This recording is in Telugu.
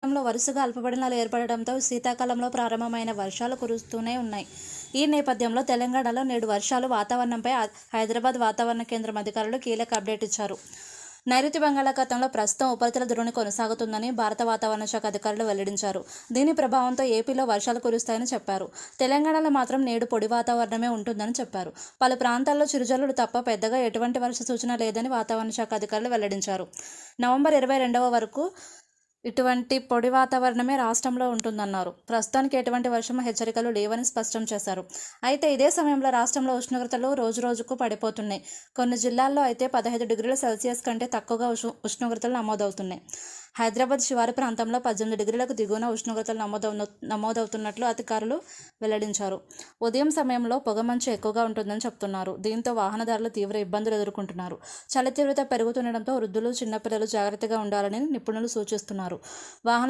లో వరుసగా అల్పపీడనాలు ఏర్పడడంతో శీతాకాలంలో ప్రారంభమైన వర్షాలు కురుస్తూనే ఉన్నాయి. ఈ నేపథ్యంలో తెలంగాణలో నేడు వర్షాలు వాతావరణంపై హైదరాబాద్ వాతావరణ కేంద్రం అధికారులు కీలక అప్డేట్ ఇచ్చారు. నైరుతి బంగాళాఖాతంలో ప్రస్తుతం ఉపరితల ద్రోణి కొనసాగుతుందని భారత వాతావరణ శాఖ అధికారులు వెల్లడించారు. దీని ప్రభావంతో ఏపీలో వర్షాలు కురుస్తాయని చెప్పారు. తెలంగాణలో మాత్రం నేడు పొడి వాతావరణమే ఉంటుందని చెప్పారు. పలు ప్రాంతాల్లో చిరుజల్లులు తప్ప పెద్దగా ఎటువంటి వర్ష సూచన లేదని వాతావరణ శాఖ అధికారులు వెల్లడించారు. నవంబర్ 22 వరకు ఇటువంటి పొడి వాతావరణమే రాష్ట్రంలో ఉంటుందన్నారు. ప్రస్తుతానికి ఎటువంటి వర్షం హెచ్చరికలు లేవని స్పష్టం చేశారు. అయితే ఇదే సమయంలో రాష్ట్రంలో ఉష్ణోగ్రతలు రోజురోజుకు పడిపోతున్నాయి. కొన్ని జిల్లాల్లో అయితే 15 డిగ్రీల సెల్సియస్ కంటే తక్కువగా ఉష్ణోగ్రతలు నమోదవుతున్నాయి. హైదరాబాద్ శివారు ప్రాంతంలో 18 డిగ్రీలకు దిగువన ఉష్ణోగ్రతలు నమోదవుతున్నట్లు అధికారులు వెల్లడించారు. ఉదయం సమయంలో పొగమంచు ఎక్కువగా ఉంటుందని చెబుతున్నారు. దీంతో వాహనదారులు తీవ్ర ఇబ్బందులు ఎదుర్కొంటున్నారు. చలి తీవ్రత పెరుగుతుండటంతో వృద్ధులు, చిన్నపిల్లలు జాగ్రత్తగా ఉండాలని నిపుణులు సూచిస్తున్నారు. వాహన